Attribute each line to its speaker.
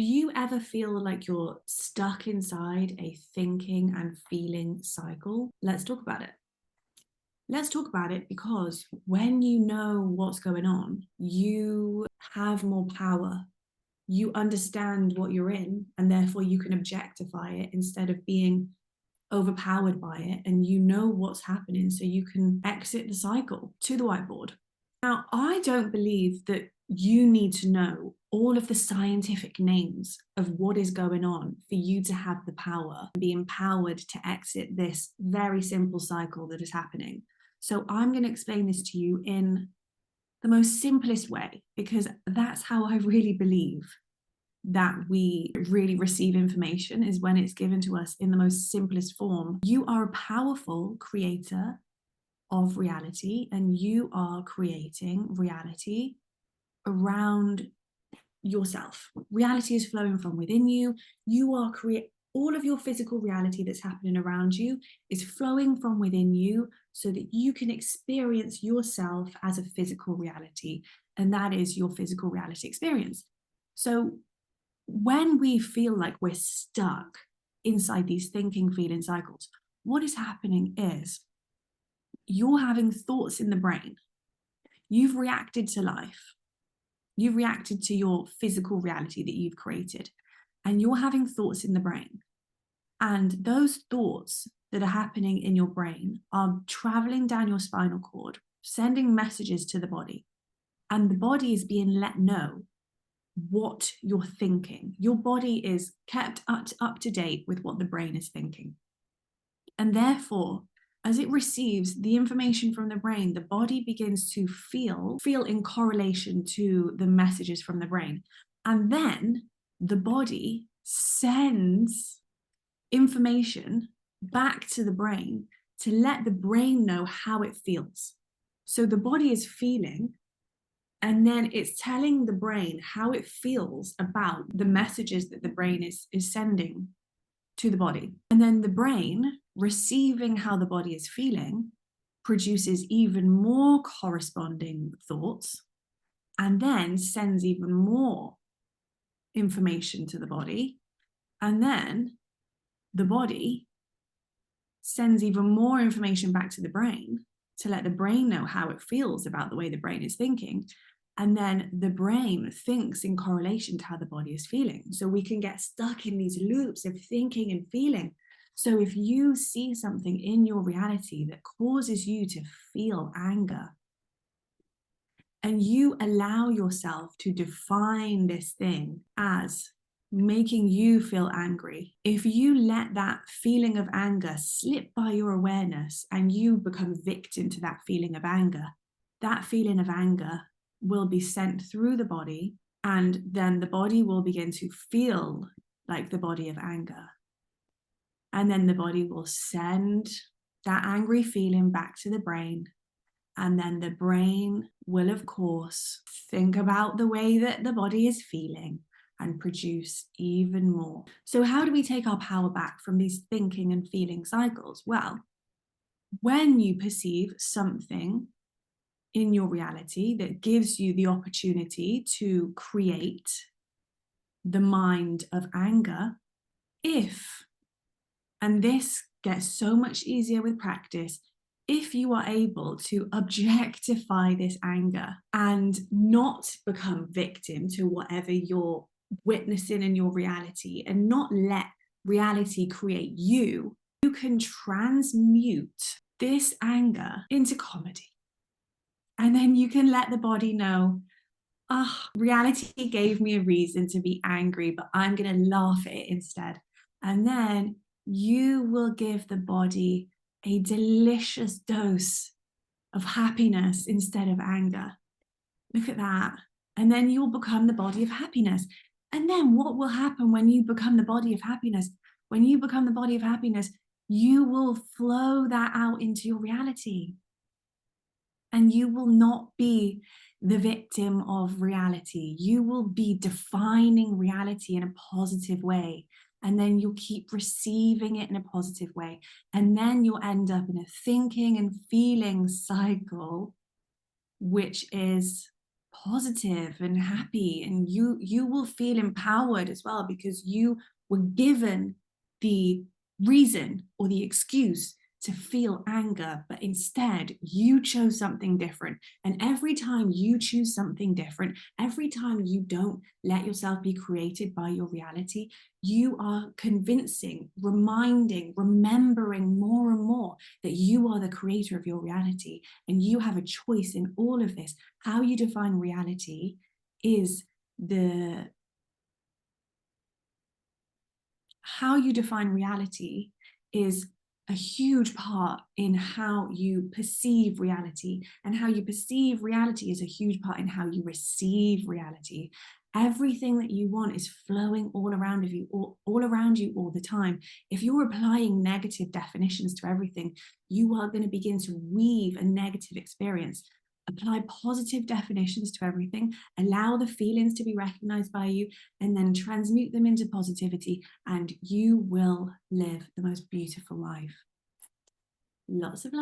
Speaker 1: Do you ever feel like you're stuck inside a thinking and feeling cycle? Let's talk about it. Let's talk about it because when you know what's going on, you have more power. You understand what you're in, and therefore you can objectify it instead of being overpowered by it. And you know what's happening, so you can exit the cycle to the whiteboard. Now, I don't believe that you need to know all of the scientific names of what is going on for you to have the power, be empowered to exit this very simple cycle that is happening. So I'm going to explain this to you in the most simplest way, because that's how I really believe that we really receive information, is when it's given to us in the most simplest form. You are a powerful creator of reality, and you are creating reality around yourself. Reality is flowing from within you. You are all of your physical reality that's happening around you is flowing from within you so that you can experience yourself as a physical reality, and that is your physical reality experience. So when we feel like we're stuck inside these thinking feeling cycles, what is happening is you're having thoughts in the brain. You've reacted to life. You've reacted to your physical reality that you've created, and you're having thoughts in the brain. And those thoughts that are happening in your brain are traveling down your spinal cord, sending messages to the body. And the body is being let know what you're thinking. Your body is kept up to date with what the brain is thinking. And therefore, as it receives the information from the brain, the body begins to feel in correlation to the messages from the brain. And then the body sends information back to the brain to let the brain know how it feels. So the body is feeling, and then it's telling the brain how it feels about the messages that the brain is sending to the body. And then the brain, receiving how the body is feeling, produces even more corresponding thoughts, and then sends even more information to the body. And then the body sends even more information back to the brain to let the brain know how it feels about the way the brain is thinking. And then the brain thinks in correlation to how the body is feeling. So we can get stuck in these loops of thinking and feeling. So if you see something in your reality that causes you to feel anger, and you allow yourself to define this thing as making you feel angry, if you let that feeling of anger slip by your awareness and you become victim to that feeling of anger will be sent through the body, and then the body will begin to feel like the body of anger. And then the body will send that angry feeling back to the brain. And then the brain will, of course, think about the way that the body is feeling and produce even more. So how do we take our power back from these thinking and feeling cycles? Well, when you perceive something in your reality that gives you the opportunity to create the mind of anger, and this gets so much easier with practice, if you are able to objectify this anger and not become victim to whatever you're witnessing in your reality, and not let reality create you, you can transmute this anger into comedy. And then you can let the body know, reality gave me a reason to be angry, but I'm going to laugh at it instead. And then you will give the body a delicious dose of happiness instead of anger. Look at that. And then you will become the body of happiness. And then what will happen when you become the body of happiness? When you become the body of happiness, you will flow that out into your reality. And you will not be the victim of reality. You will be defining reality in a positive way. And then you'll keep receiving it in a positive way. And then you'll end up in a thinking and feeling cycle, which is positive and happy, and you will feel empowered as well, because you were given the reason or the excuse to feel anger, but instead you chose something different. And every time you choose something different, every time you don't let yourself be created by your reality, you are convincing, reminding, remembering more and more that you are the creator of your reality, and you have a choice in all of this. How you define reality is the how you define reality is a huge part in how you perceive reality, and how you perceive reality is a huge part in how you receive reality. Everything that you want is flowing all around of you, all around you all the time. If you're applying negative definitions to everything, you are going to begin to weave a negative experience. Apply positive definitions to everything, allow the feelings to be recognized by you, and then transmute them into positivity, and you will live the most beautiful life. Lots of love.